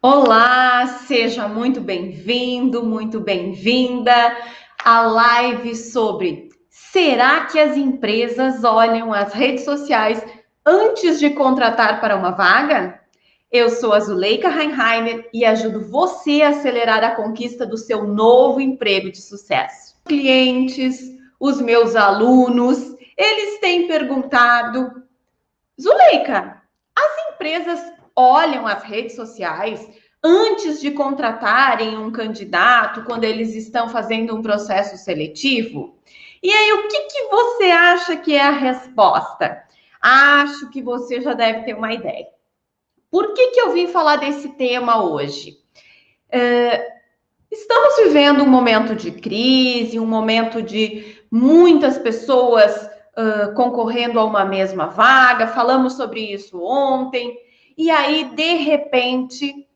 Olá, seja muito bem-vindo, muito bem-vinda à live sobre será que as empresas olham as redes sociais antes de contratar para uma vaga? Eu sou a Zuleika Reinheimer e ajudo você a acelerar a conquista do seu novo emprego de sucesso. Clientes, os meus alunos, eles têm perguntado: Zuleika, as empresas olham as redes sociais antes de contratarem um candidato quando eles estão fazendo um processo seletivo? E aí, o que você acha que é a resposta? Acho que você já deve ter uma ideia. Por que eu vim falar desse tema hoje? Estamos vivendo um momento de crise, um momento de muitas pessoas concorrendo a uma mesma vaga. Falamos sobre isso ontem. E aí, de repente,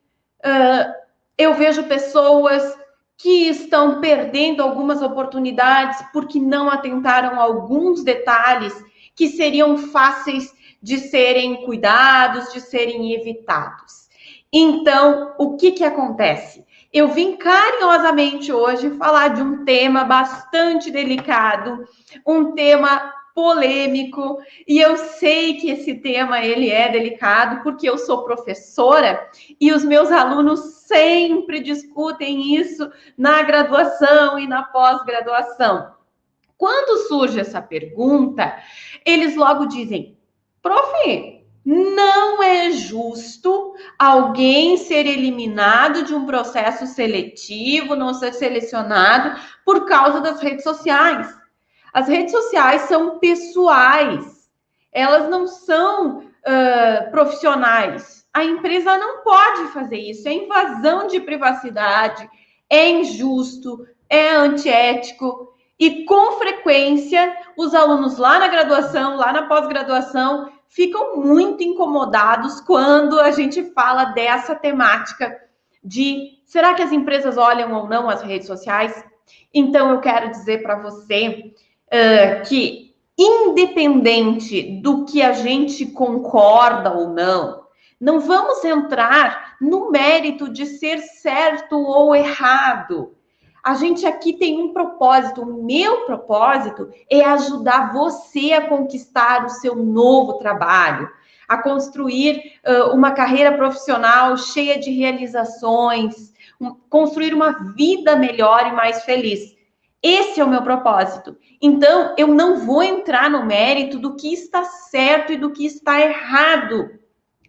eu vejo pessoas que estão perdendo algumas oportunidades porque não atentaram a alguns detalhes que seriam fáceis de serem cuidados, de serem evitados. Então, o que acontece? Eu vim carinhosamente hoje falar de um tema bastante delicado, um tema polêmico, e eu sei que esse tema ele é delicado porque eu sou professora e os meus alunos sempre discutem isso na graduação e na pós-graduação. Quando surge essa pergunta, eles logo dizem: prof, não é justo alguém ser eliminado de um processo seletivo, não ser selecionado por causa das redes sociais. As redes sociais são pessoais, elas não são profissionais. A empresa não pode fazer isso, é invasão de privacidade, é injusto, é antiético. E com frequência, os alunos lá na graduação, lá na pós-graduação, ficam muito incomodados quando a gente fala dessa temática de será que as empresas olham ou não as redes sociais? Então, eu quero dizer para você que, independente do que a gente concorda ou não, não vamos entrar no mérito de ser certo ou errado. A gente aqui tem um propósito. O meu propósito é ajudar você a conquistar o seu novo trabalho, a construir uma carreira profissional cheia de realizações, construir uma vida melhor e mais feliz. Esse é o meu propósito. Então, eu não vou entrar no mérito do que está certo e do que está errado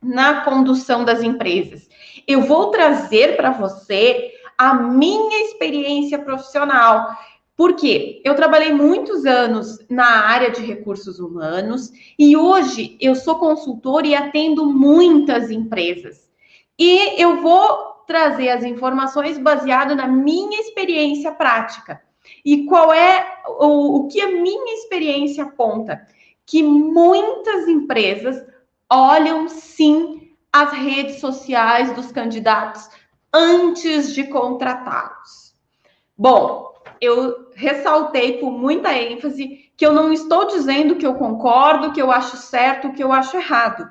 na condução das empresas. Eu vou trazer para você a minha experiência profissional. Porque eu trabalhei muitos anos na área de recursos humanos e hoje eu sou consultora e atendo muitas empresas. E eu vou trazer as informações baseado na minha experiência prática. E qual é o que a minha experiência aponta? Que muitas empresas olham sim as redes sociais dos candidatos antes de contratá-los. Bom, eu ressaltei com muita ênfase que eu não estou dizendo que eu concordo, que eu acho certo, que eu acho errado,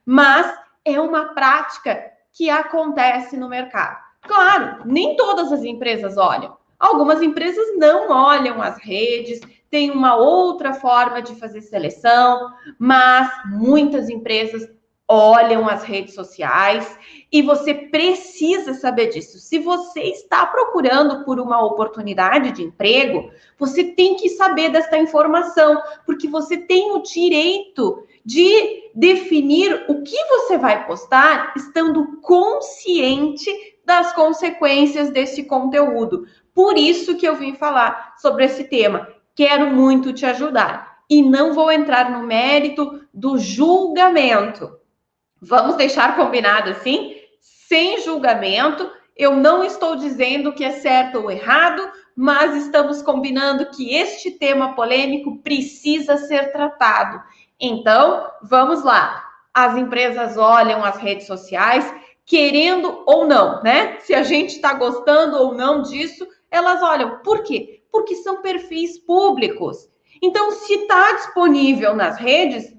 mas é uma prática que acontece no mercado. Claro, nem todas as empresas olham. Algumas empresas não olham as redes, têm uma outra forma de fazer seleção, mas muitas empresas olham as redes sociais e você precisa saber disso. Se você está procurando por uma oportunidade de emprego, você tem que saber desta informação, porque você tem o direito de definir o que você vai postar estando consciente das consequências desse conteúdo. Por isso que eu vim falar sobre esse tema. Quero muito te ajudar. E não vou entrar no mérito do julgamento. Vamos deixar combinado assim? Sem julgamento. Eu não estou dizendo que é certo ou errado, mas estamos combinando que este tema polêmico precisa ser tratado. Então, vamos lá. As empresas olham as redes sociais, querendo ou não, né? Se a gente está gostando ou não disso, elas olham. Por quê? Porque são perfis públicos. Então, se está disponível nas redes,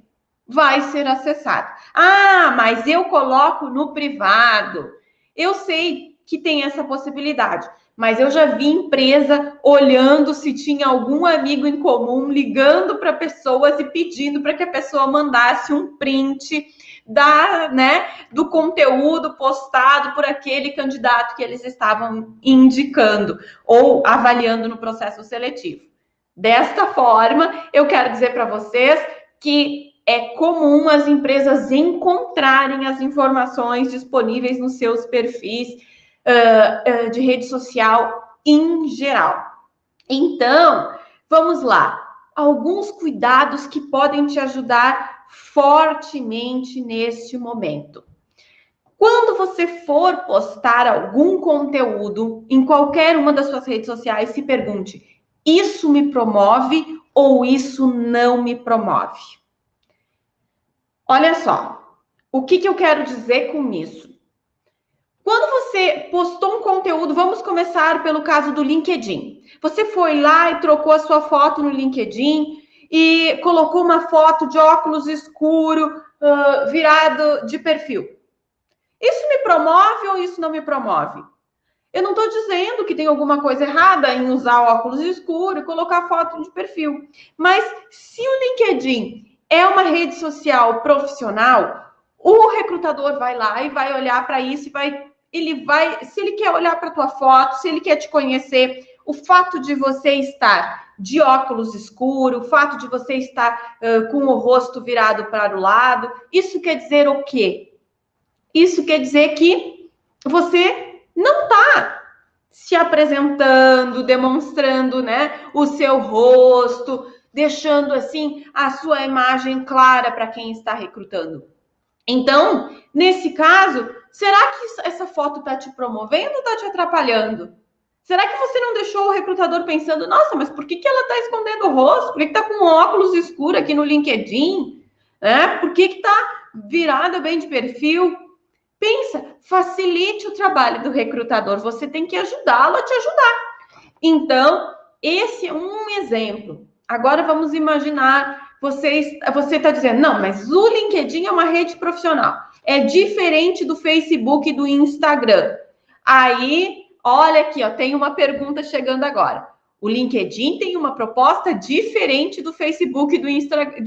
vai ser acessado. Ah, mas eu coloco no privado. Eu sei que tem essa possibilidade, mas eu já vi empresa olhando se tinha algum amigo em comum, ligando para pessoas e pedindo para que a pessoa mandasse um print do conteúdo postado por aquele candidato que eles estavam indicando ou avaliando no processo seletivo. Desta forma, eu quero dizer para vocês que é comum as empresas encontrarem as informações disponíveis nos seus perfis de rede social em geral. Então, vamos lá. Alguns cuidados que podem te ajudar fortemente neste momento. Quando você for postar algum conteúdo em qualquer uma das suas redes sociais, se pergunte: isso me promove ou isso não me promove? Olha só, o que eu quero dizer com isso? Quando você postou um conteúdo, vamos começar pelo caso do LinkedIn. Você foi lá e trocou a sua foto no LinkedIn e colocou uma foto de óculos escuro virado de perfil. Isso me promove ou isso não me promove? Eu não estou dizendo que tem alguma coisa errada em usar óculos escuros e colocar foto de perfil. Mas se o LinkedIn é uma rede social profissional, o recrutador vai lá e vai olhar para isso e se ele quer olhar para a tua foto, se ele quer te conhecer, o fato de você estar de óculos escuros, o fato de você estar com o rosto virado para o lado, isso quer dizer o quê? Isso quer dizer que você não está se apresentando, demonstrando, o seu rosto, deixando assim a sua imagem clara para quem está recrutando. Então, nesse caso, será que essa foto está te promovendo ou está te atrapalhando? Será que você não deixou o recrutador pensando, nossa, mas por que ela está escondendo o rosto? Por que está com óculos escuros aqui no LinkedIn? Por que está virada bem de perfil? Pensa, facilite o trabalho do recrutador. Você tem que ajudá-lo a te ajudar. Então, esse é um exemplo. Agora vamos imaginar, você está dizendo, não, mas o LinkedIn é uma rede profissional. É diferente do Facebook e do Instagram. Aí, olha aqui, tem uma pergunta chegando agora. O LinkedIn tem uma proposta diferente do Facebook e do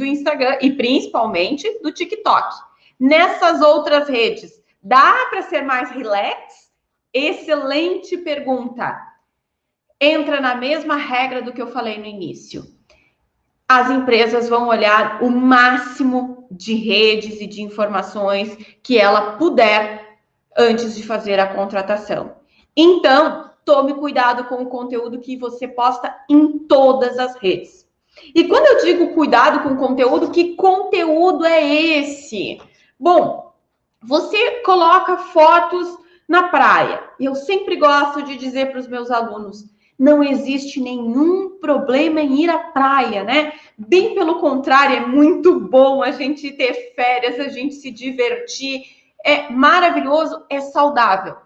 Instagram e principalmente do TikTok. Nessas outras redes, dá para ser mais relax? Excelente pergunta. Entra na mesma regra do que eu falei no início. As empresas vão olhar o máximo de redes e de informações que ela puder antes de fazer a contratação. Então, tome cuidado com o conteúdo que você posta em todas as redes. E quando eu digo cuidado com o conteúdo, que conteúdo é esse? Bom, você coloca fotos na praia. Eu sempre gosto de dizer para os meus alunos, não existe nenhum problema em ir à praia, né? Bem pelo contrário, é muito bom a gente ter férias, a gente se divertir. É maravilhoso, é saudável.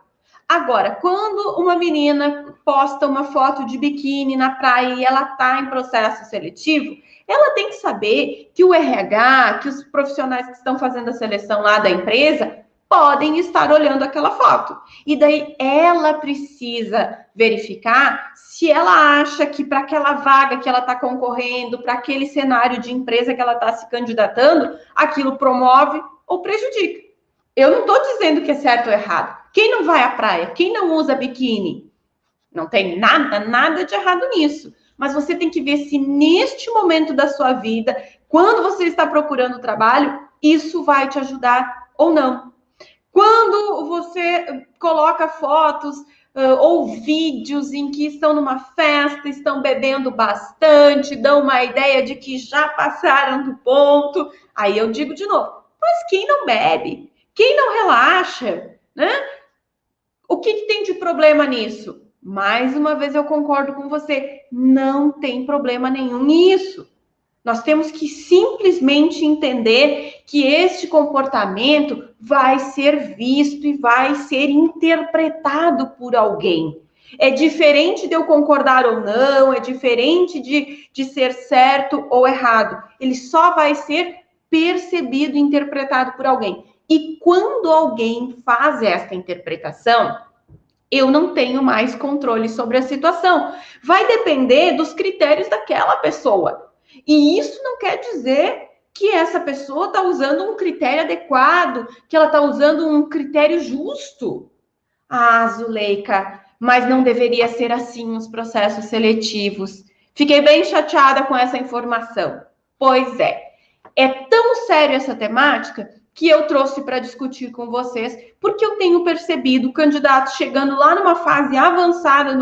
Agora, quando uma menina posta uma foto de biquíni na praia e ela está em processo seletivo, ela tem que saber que o RH, que os profissionais que estão fazendo a seleção lá da empresa, podem estar olhando aquela foto. E daí ela precisa verificar se ela acha que para aquela vaga que ela está concorrendo, para aquele cenário de empresa que ela está se candidatando, aquilo promove ou prejudica. Eu não estou dizendo que é certo ou errado. Quem não vai à praia? Quem não usa biquíni? Não tem nada de errado nisso. Mas você tem que ver se neste momento da sua vida, quando você está procurando trabalho, isso vai te ajudar ou não. Quando você coloca fotos ou vídeos em que estão numa festa, estão bebendo bastante, dão uma ideia de que já passaram do ponto, aí eu digo de novo, mas quem não bebe? Quem não relaxa? Né? O que tem de problema nisso? Mais uma vez eu concordo com você, não tem problema nenhum nisso. Nós temos que simplesmente entender que este comportamento vai ser visto e vai ser interpretado por alguém. É diferente de eu concordar ou não, é diferente de ser certo ou errado. Ele só vai ser percebido e interpretado por alguém. E quando alguém faz esta interpretação, eu não tenho mais controle sobre a situação. Vai depender dos critérios daquela pessoa. E isso não quer dizer que essa pessoa está usando um critério adequado, que ela está usando um critério justo. Ah, Zuleika, mas não deveria ser assim os processos seletivos. Fiquei bem chateada com essa informação. Pois é tão sério essa temática que eu trouxe para discutir com vocês, porque eu tenho percebido candidatos chegando lá numa fase avançada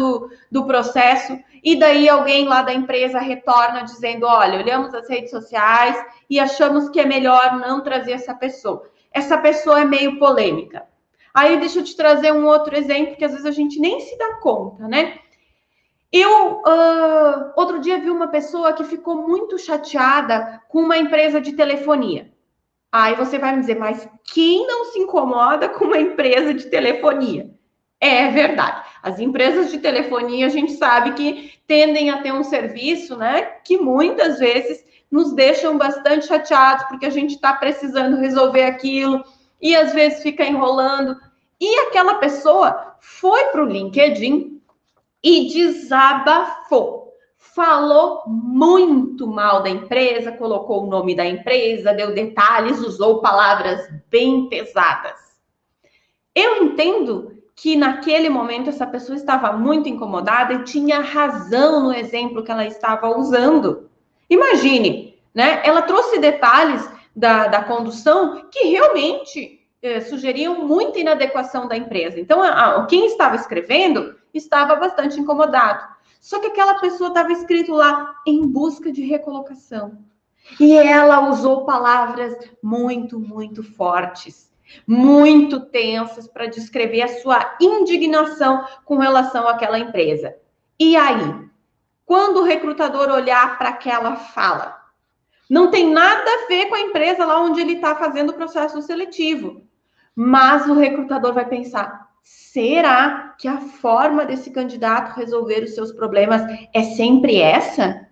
do processo, e daí alguém lá da empresa retorna dizendo, olha, olhamos as redes sociais e achamos que é melhor não trazer essa pessoa. Essa pessoa é meio polêmica. Aí deixa eu te trazer um outro exemplo, que às vezes a gente nem se dá conta, né? Eu, outro dia, vi uma pessoa que ficou muito chateada com uma empresa de telefonia. Aí você vai me dizer, mas quem não se incomoda com uma empresa de telefonia? É verdade. As empresas de telefonia, a gente sabe que tendem a ter um serviço, né, que muitas vezes nos deixam bastante chateados, porque a gente está precisando resolver aquilo e às vezes fica enrolando. E aquela pessoa foi para o LinkedIn e desabafou. Falou muito mal da empresa, colocou o nome da empresa, deu detalhes, usou palavras bem pesadas. Eu entendo que naquele momento essa pessoa estava muito incomodada e tinha razão no exemplo que ela estava usando. Imagine, né? Ela trouxe detalhes da condução que realmente sugeriam muita inadequação da empresa. Então, quem estava escrevendo estava bastante incomodado. Só que aquela pessoa estava escrito lá, em busca de recolocação. E ela usou palavras muito, muito fortes, muito tensas para descrever a sua indignação com relação àquela empresa. E aí, quando o recrutador olhar para aquela fala, não tem nada a ver com a empresa lá onde ele está fazendo o processo seletivo, mas o recrutador vai pensar, será que a forma desse candidato resolver os seus problemas é sempre essa?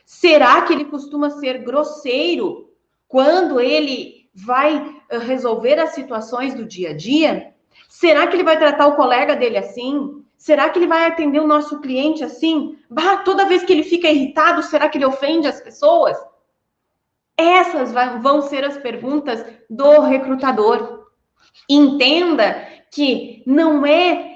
Será que ele costuma ser grosseiro quando ele vai resolver as situações do dia a dia? Será que ele vai tratar o colega dele assim? Será que ele vai atender o nosso cliente assim? Bah, toda vez que ele fica irritado, será que ele ofende as pessoas? Essas vão ser as perguntas do recrutador. Entenda que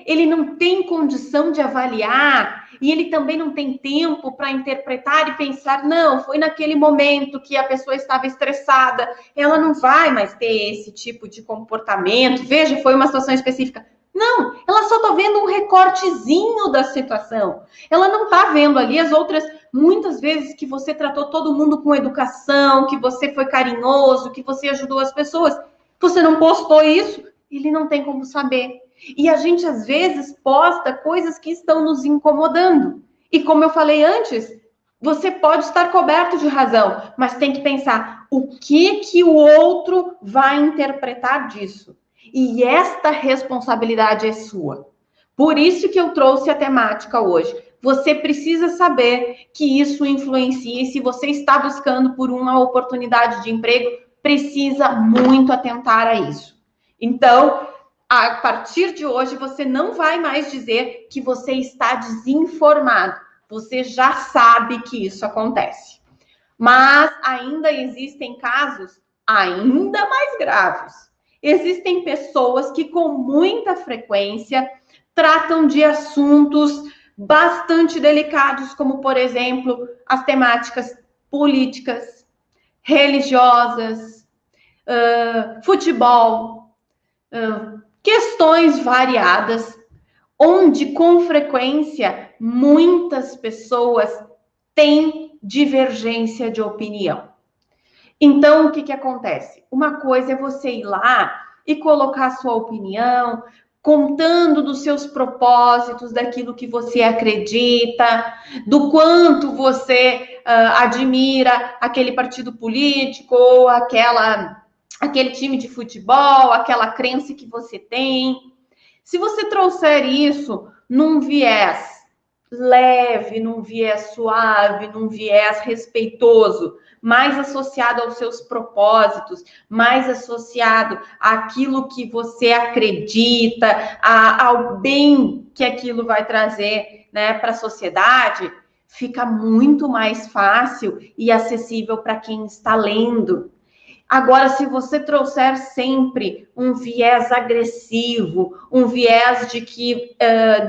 ele não tem condição de avaliar e ele também não tem tempo para interpretar e pensar, não, foi naquele momento que a pessoa estava estressada, ela não vai mais ter esse tipo de comportamento, veja, foi uma situação específica. Não, ela só está vendo um recortezinho da situação. Ela não está vendo ali as outras, muitas vezes, que você tratou todo mundo com educação, que você foi carinhoso, que você ajudou as pessoas. Você não postou isso, ele não tem como saber. E a gente, às vezes, posta coisas que estão nos incomodando. E como eu falei antes, você pode estar coberto de razão, mas tem que pensar o que o outro vai interpretar disso. E esta responsabilidade é sua. Por isso que eu trouxe a temática hoje. Você precisa saber que isso influencia, e se você está buscando por uma oportunidade de emprego, precisa muito atentar a isso. Então, a partir de hoje, você não vai mais dizer que você está desinformado. Você já sabe que isso acontece. Mas ainda existem casos ainda mais graves. Existem pessoas que com muita frequência tratam de assuntos bastante delicados, como, por exemplo, as temáticas políticas, religiosas, futebol, questões variadas, onde com frequência muitas pessoas têm divergência de opinião. Então, o que acontece? Uma coisa é você ir lá e colocar a sua opinião, contando dos seus propósitos, daquilo que você acredita, do quanto você admira aquele partido político ou aquele time de futebol, aquela crença que você tem. Se você trouxer isso num viés leve, num viés suave, num viés respeitoso, mais associado aos seus propósitos, mais associado àquilo que você acredita, ao bem que aquilo vai trazer, né, para a sociedade, fica muito mais fácil e acessível para quem está lendo. Agora, se você trouxer sempre um viés agressivo, um viés de que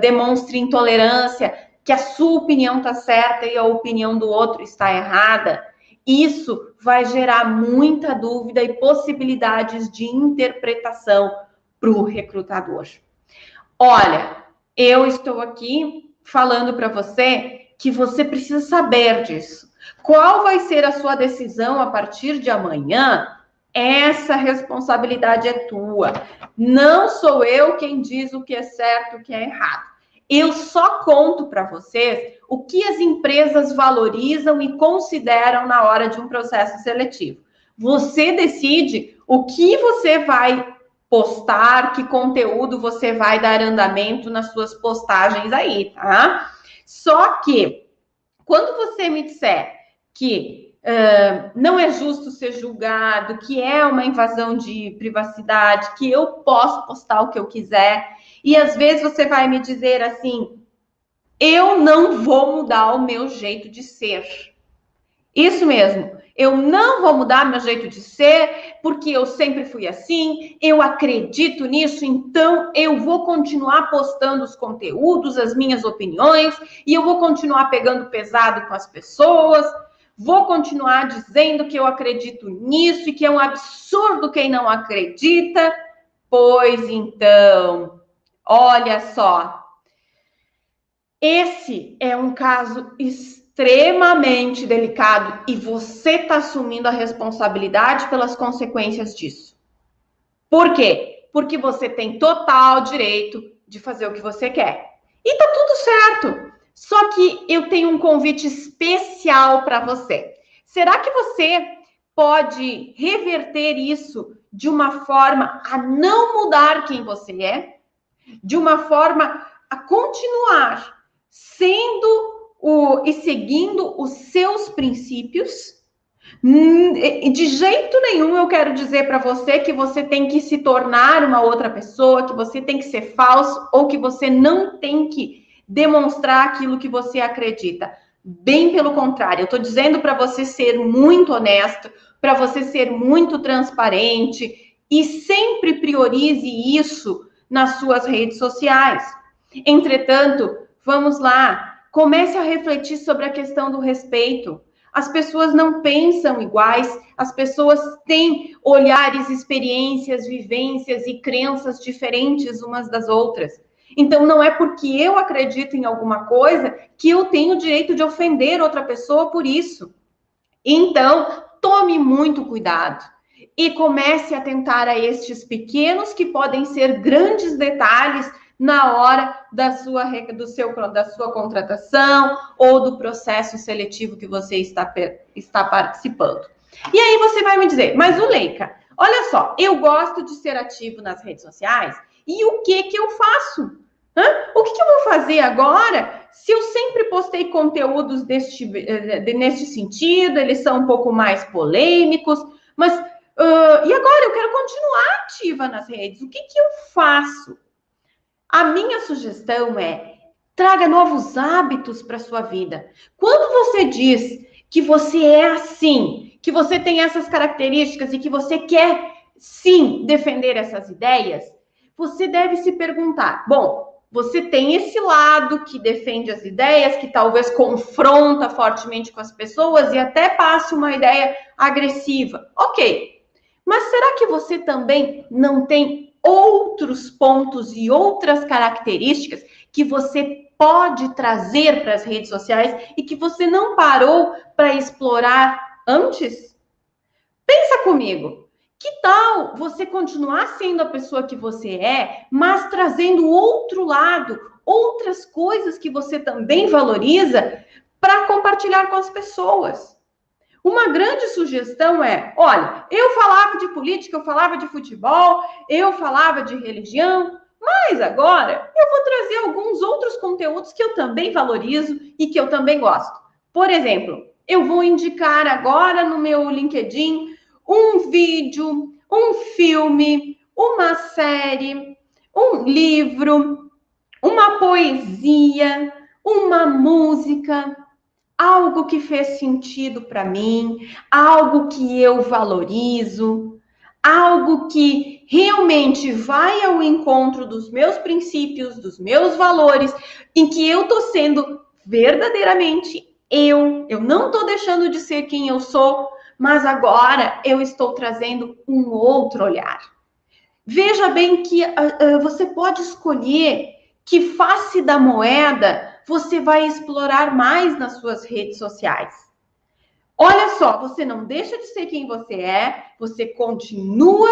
demonstre intolerância, que a sua opinião está certa e a opinião do outro está errada, isso vai gerar muita dúvida e possibilidades de interpretação para o recrutador. Olha, eu estou aqui falando para você que você precisa saber disso. Qual vai ser a sua decisão a partir de amanhã? Essa responsabilidade é tua. Não sou eu quem diz o que é certo e o que é errado. Eu só conto para vocês o que as empresas valorizam e consideram na hora de um processo seletivo. Você decide o que você vai postar, que conteúdo você vai dar andamento nas suas postagens aí, tá? Só que, quando você me disser que não é justo ser julgado, que é uma invasão de privacidade, que eu posso postar o que eu quiser, e às vezes você vai me dizer assim, eu não vou mudar o meu jeito de ser. Isso mesmo, eu não vou mudar meu jeito de ser, porque eu sempre fui assim, eu acredito nisso, então eu vou continuar postando os conteúdos, as minhas opiniões, e eu vou continuar pegando pesado com as pessoas, vou continuar dizendo que eu acredito nisso e que é um absurdo quem não acredita. Pois então, olha só, esse é um caso extremamente delicado e você está assumindo a responsabilidade pelas consequências disso. Por quê? Porque você tem total direito de fazer o que você quer. E tá tudo certo. Só que eu tenho um convite especial para você. Será que você pode reverter isso de uma forma a não mudar quem você é? De uma forma a continuar sendo e seguindo os seus princípios? De jeito nenhum eu quero dizer para você que você tem que se tornar uma outra pessoa, que você tem que ser falso ou que você não tem que demonstrar aquilo que você acredita. Bem pelo contrário, eu estou dizendo para você ser muito honesto, para você ser muito transparente e sempre priorize isso nas suas redes sociais. Entretanto, vamos lá, comece a refletir sobre a questão do respeito. As pessoas não pensam iguais, as pessoas têm olhares, experiências, vivências e crenças diferentes umas das outras. Então, não é porque eu acredito em alguma coisa que eu tenho o direito de ofender outra pessoa por isso. Então, tome muito cuidado e comece a atentar a estes pequenos que podem ser grandes detalhes na hora da sua contratação ou do processo seletivo que você está participando. E aí você vai me dizer, mas Zuleika, olha só, eu gosto de ser ativo nas redes sociais e o que eu faço? O que eu vou fazer agora se eu sempre postei conteúdos neste sentido, eles são um pouco mais polêmicos, mas e agora eu quero continuar ativa nas redes, o que eu faço? A minha sugestão é, traga novos hábitos para a sua vida. Quando você diz que você é assim, que você tem essas características e que você quer, sim, defender essas ideias, você deve se perguntar, bom, você tem esse lado que defende as ideias, que talvez confronta fortemente com as pessoas e até passe uma ideia agressiva. Ok, mas será que você também não tem outros pontos e outras características que você pode trazer para as redes sociais e que você não parou para explorar antes? Pensa comigo. Que tal você continuar sendo a pessoa que você é, mas trazendo outro lado, outras coisas que você também valoriza para compartilhar com as pessoas? Uma grande sugestão é, olha, eu falava de política, eu falava de futebol, eu falava de religião, Mas agora eu vou trazer alguns outros conteúdos que eu também valorizo e que eu também gosto. Por exemplo, eu vou indicar agora no meu LinkedIn um vídeo, um filme, uma série, um livro, uma poesia, uma música, algo que fez sentido para mim, algo que eu valorizo, algo que realmente vai ao encontro dos meus princípios, dos meus valores, em que eu tô sendo verdadeiramente eu não tô deixando de ser quem eu sou, mas agora eu estou trazendo um outro olhar. Veja bem que você pode escolher que face da moeda você vai explorar mais nas suas redes sociais. Olha só, você não deixa de ser quem você continua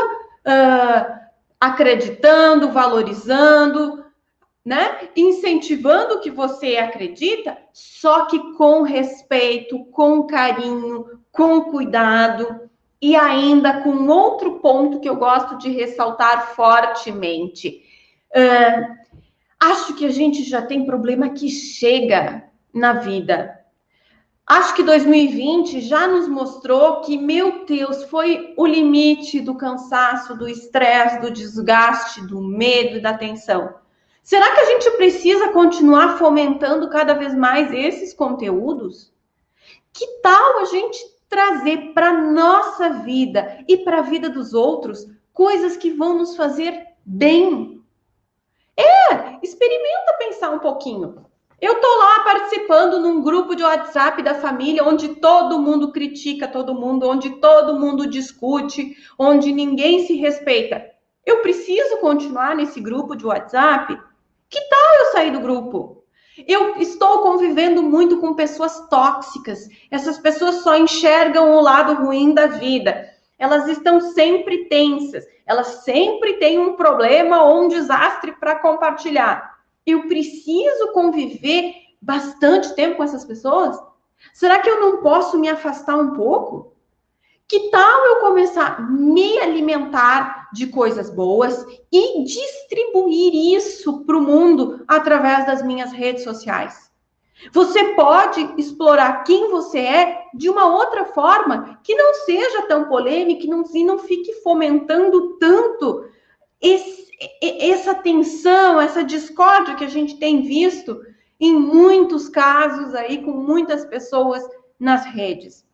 acreditando, valorizando, né? Incentivando o que você acredita, só que com respeito, com carinho, com cuidado e ainda com outro ponto que eu gosto de ressaltar fortemente. Acho que a gente já tem problema que chega na vida. Acho que 2020 já nos mostrou que, meu Deus, foi o limite do cansaço, do estresse, do desgaste, do medo e da tensão. Será que a gente precisa continuar fomentando cada vez mais esses conteúdos? Que tal a gente trazer para a nossa vida e para a vida dos outros coisas que vão nos fazer bem? Experimenta pensar um pouquinho. Eu tô lá participando num grupo de WhatsApp da família, onde todo mundo critica todo mundo, onde todo mundo discute, onde ninguém se respeita. Eu preciso continuar nesse grupo de WhatsApp? Que tal eu sair do grupo? Eu estou convivendo muito com pessoas tóxicas. Essas pessoas só enxergam o lado ruim da vida. Elas estão sempre tensas. Elas sempre têm um problema ou um desastre para compartilhar. Eu preciso conviver bastante tempo com essas pessoas? Será que eu não posso me afastar um pouco? Que tal eu começar a me alimentar de coisas boas e distribuir isso para o mundo através das minhas redes sociais? Você pode explorar quem você é de uma outra forma que não seja tão polêmica e não fique fomentando tanto essa tensão, essa discórdia que a gente tem visto em muitos casos aí com muitas pessoas nas redes.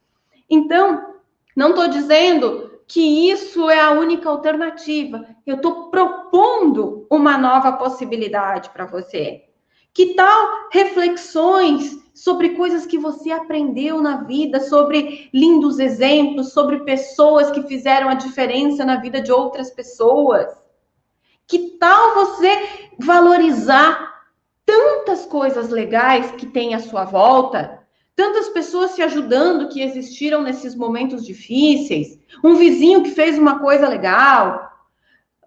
Então, não estou dizendo que isso é a única alternativa. Eu estou propondo uma nova possibilidade para você. Que tal reflexões sobre coisas que você aprendeu na vida, sobre lindos exemplos, sobre pessoas que fizeram a diferença na vida de outras pessoas? Que tal você valorizar tantas coisas legais que tem à sua volta? Tantas pessoas se ajudando que existiram nesses momentos difíceis, um vizinho que fez uma coisa legal,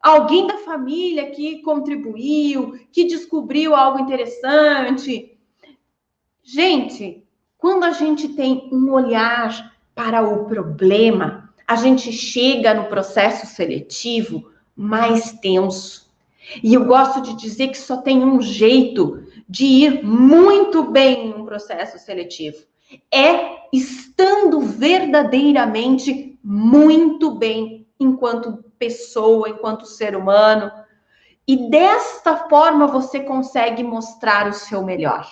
alguém da família que contribuiu, que descobriu algo interessante. Gente, quando a gente tem um olhar para o problema, a gente chega no processo seletivo mais tenso. E eu gosto de dizer que só tem um jeito de ir muito bem em um processo seletivo. É estando verdadeiramente muito bem enquanto pessoa, enquanto ser humano. E desta forma você consegue mostrar o seu melhor.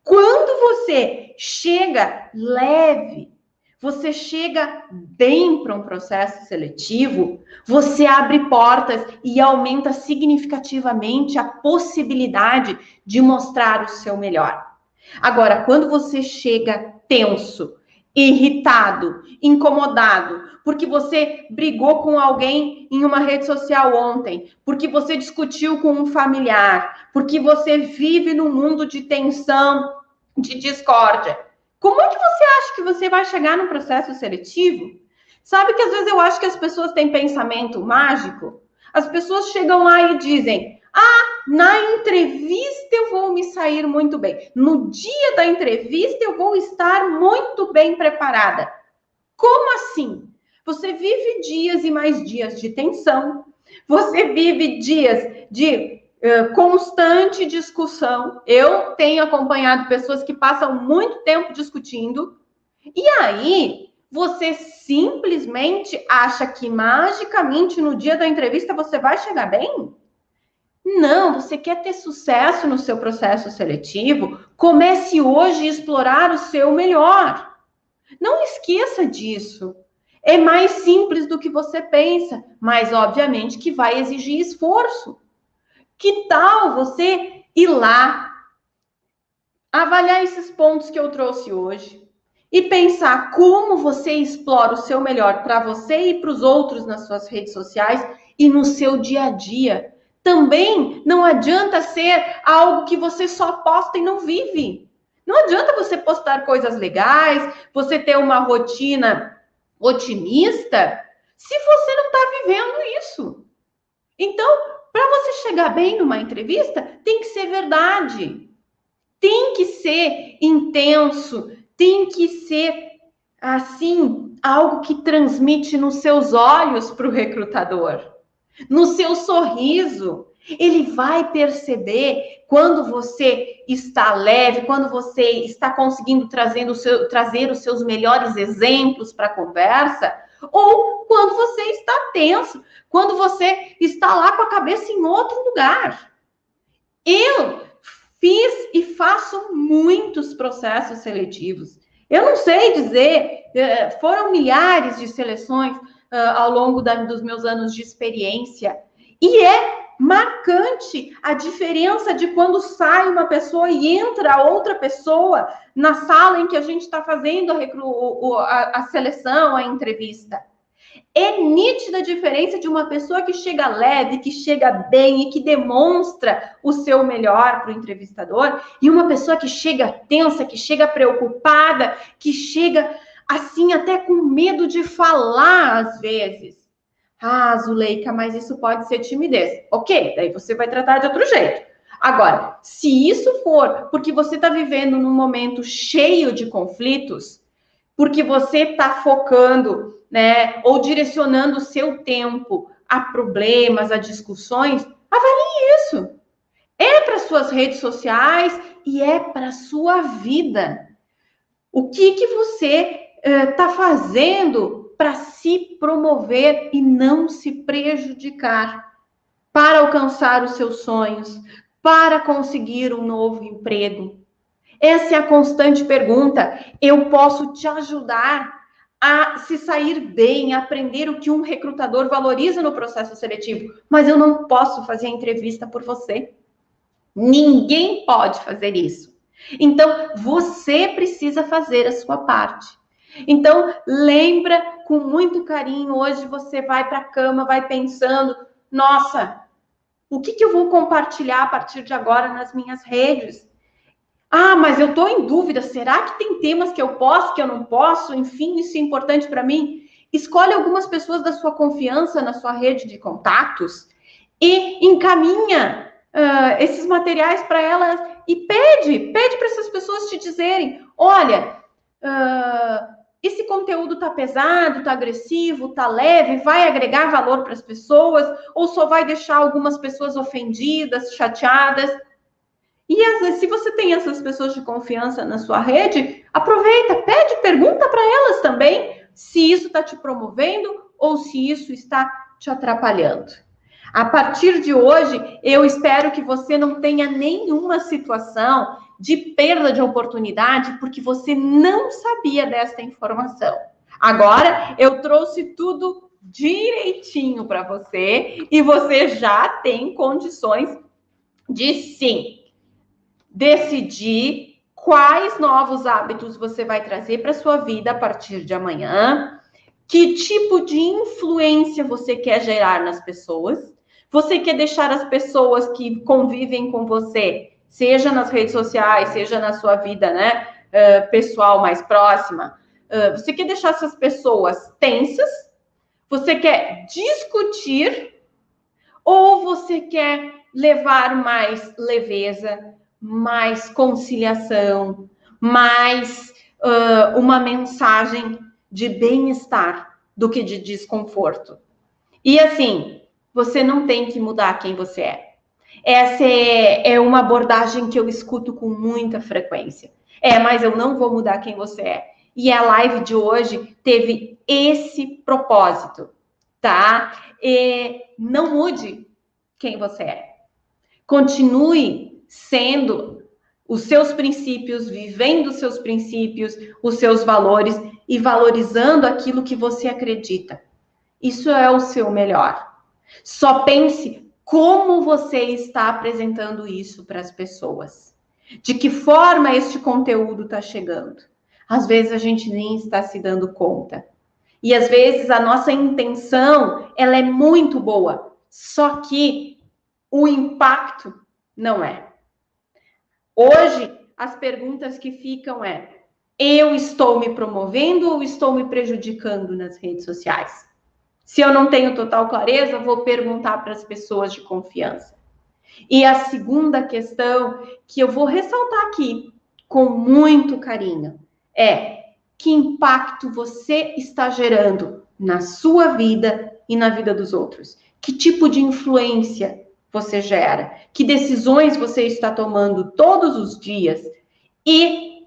Quando você chega leve, você chega bem para um processo seletivo, você abre portas e aumenta significativamente a possibilidade de mostrar o seu melhor. Agora, quando você chega tenso, irritado, incomodado, porque você brigou com alguém em uma rede social ontem, porque você discutiu com um familiar, porque você vive num mundo de tensão, de discórdia, como é que você acha que você vai chegar no processo seletivo? Sabe que às vezes eu acho que as pessoas têm pensamento mágico? As pessoas chegam lá e dizem: na entrevista eu vou me sair muito bem. No dia da entrevista eu vou estar muito bem preparada. Como assim? Você vive dias e mais dias de tensão. Você vive dias de constante discussão. Eu tenho acompanhado pessoas que passam muito tempo discutindo, e aí você simplesmente acha que magicamente no dia da entrevista você vai chegar bem? Não, você quer ter sucesso no seu processo seletivo? Comece hoje a explorar o seu melhor. Não esqueça disso. É mais simples do que você pensa, mas obviamente que vai exigir esforço. Que tal você ir lá, avaliar esses pontos que eu trouxe hoje e pensar como você explora o seu melhor para você e para os outros nas suas redes sociais e no seu dia a dia? Também não adianta ser algo que você só posta e não vive. Não adianta você postar coisas legais, você ter uma rotina otimista, se você não está vivendo isso. Então, para você chegar bem numa entrevista, tem que ser verdade, tem que ser intenso, tem que ser, assim, algo que transmite nos seus olhos para o recrutador, no seu sorriso. Ele vai perceber quando você está leve, quando você está conseguindo trazer os seus melhores exemplos para a conversa, ou quando você está tenso, quando você está lá com a cabeça em outro lugar. Eu fiz e faço muitos processos seletivos. Eu não sei dizer, foram milhares de seleções ao longo dos meus anos de experiência. E é marcante a diferença de quando sai uma pessoa e entra outra pessoa na sala em que a gente está fazendo a seleção, a entrevista. É nítida a diferença de uma pessoa que chega leve, que chega bem e que demonstra o seu melhor para o entrevistador, e uma pessoa que chega tensa, que chega preocupada, que chega assim até com medo de falar às vezes. Ah, Zuleika, mas isso pode ser timidez. Ok, daí você vai tratar de outro jeito. Agora, se isso for porque você está vivendo num momento cheio de conflitos, porque você está focando, né, ou direcionando o seu tempo a problemas, a discussões, avalie isso. É para suas redes sociais e é para sua vida. O que você está fazendo para se promover e não se prejudicar, para alcançar os seus sonhos, para conseguir um novo emprego? Essa é a constante pergunta. Eu posso te ajudar a se sair bem, a aprender o que um recrutador valoriza no processo seletivo, mas eu não posso fazer a entrevista por você. Ninguém pode fazer isso. Então, você precisa fazer a sua parte. Então, lembra com muito carinho, hoje você vai para a cama, vai pensando, nossa, o que eu vou compartilhar a partir de agora nas minhas redes? Ah, mas eu estou em dúvida, será que tem temas que eu posso, que eu não posso? Enfim, isso é importante para mim. Escolhe algumas pessoas da sua confiança na sua rede de contatos e encaminha esses materiais para elas e pede para essas pessoas te dizerem, olha, esse conteúdo tá pesado, tá agressivo, tá leve, vai agregar valor para as pessoas ou só vai deixar algumas pessoas ofendidas, chateadas? E às vezes, se você tem essas pessoas de confiança na sua rede, aproveita, pede, pergunta para elas também se isso está te promovendo ou se isso está te atrapalhando. A partir de hoje, eu espero que você não tenha nenhuma situação de perda de oportunidade porque você não sabia dessa informação. Agora, eu trouxe tudo direitinho para você e você já tem condições de sim decidir quais novos hábitos você vai trazer para sua vida a partir de amanhã, que tipo de influência você quer gerar nas pessoas. Você quer deixar as pessoas que convivem com você, seja nas redes sociais, seja na sua vida, né, pessoal mais próxima, você quer deixar essas pessoas tensas? Você quer discutir? Ou você quer levar mais leveza, mais conciliação, mais uma mensagem de bem-estar do que de desconforto? E assim, você não tem que mudar quem você é. Essa é uma abordagem que eu escuto com muita frequência. Mas eu não vou mudar quem você é. E a live de hoje teve esse propósito, tá? Não mude quem você é. Continue sendo os seus princípios, vivendo os seus princípios, os seus valores e valorizando aquilo que você acredita. Isso é o seu melhor. Só pense como você está apresentando isso para as pessoas. De que forma este conteúdo está chegando. Às vezes a gente nem está se dando conta. E às vezes a nossa intenção, ela é muito boa. Só que o impacto não é. Hoje, as perguntas que ficam eu estou me promovendo ou estou me prejudicando nas redes sociais? Se eu não tenho total clareza, vou perguntar para as pessoas de confiança. E a segunda questão que eu vou ressaltar aqui com muito carinho que impacto você está gerando na sua vida e na vida dos outros? Que tipo de influência você gera? Que decisões você está tomando todos os dias? E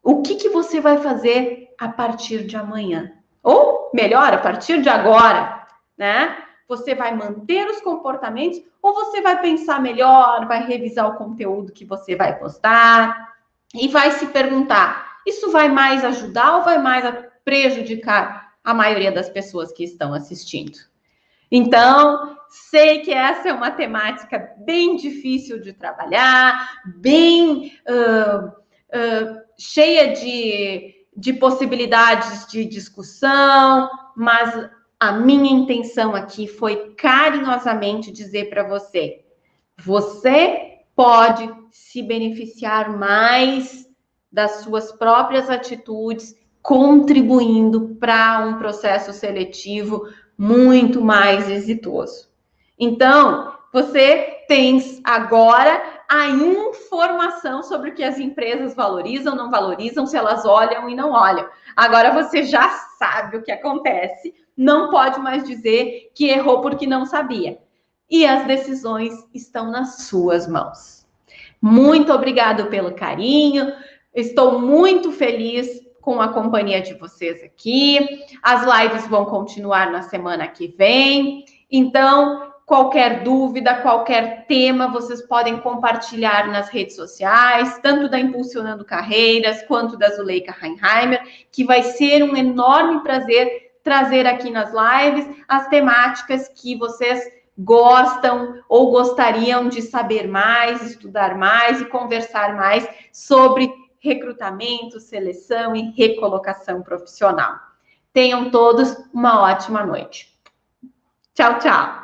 o que você vai fazer a partir de amanhã? Ou, melhor, a partir de agora, né? Você vai manter os comportamentos ou você vai pensar melhor, vai revisar o conteúdo que você vai postar e vai se perguntar, isso vai mais ajudar ou vai mais prejudicar a maioria das pessoas que estão assistindo? Então, sei que essa é uma temática bem difícil de trabalhar, bem cheia de possibilidades de discussão, mas a minha intenção aqui foi carinhosamente dizer para você, você pode se beneficiar mais das suas próprias atitudes, contribuindo para um processo seletivo muito mais exitoso. Então, você tem agora a informação sobre o que as empresas valorizam, não valorizam, se elas olham e não olham. Agora você já sabe o que acontece, não pode mais dizer que errou porque não sabia. E as decisões estão nas suas mãos. Muito obrigado pelo carinho, estou muito feliz com a companhia de vocês aqui. As lives vão continuar na semana que vem. Então, qualquer dúvida, qualquer tema, vocês podem compartilhar nas redes sociais, tanto da Impulsionando Carreiras, quanto da Zuleika Reinheimer, que vai ser um enorme prazer trazer aqui nas lives as temáticas que vocês gostam ou gostariam de saber mais, estudar mais e conversar mais sobre recrutamento, seleção e recolocação profissional. Tenham todos uma ótima noite. Tchau, tchau.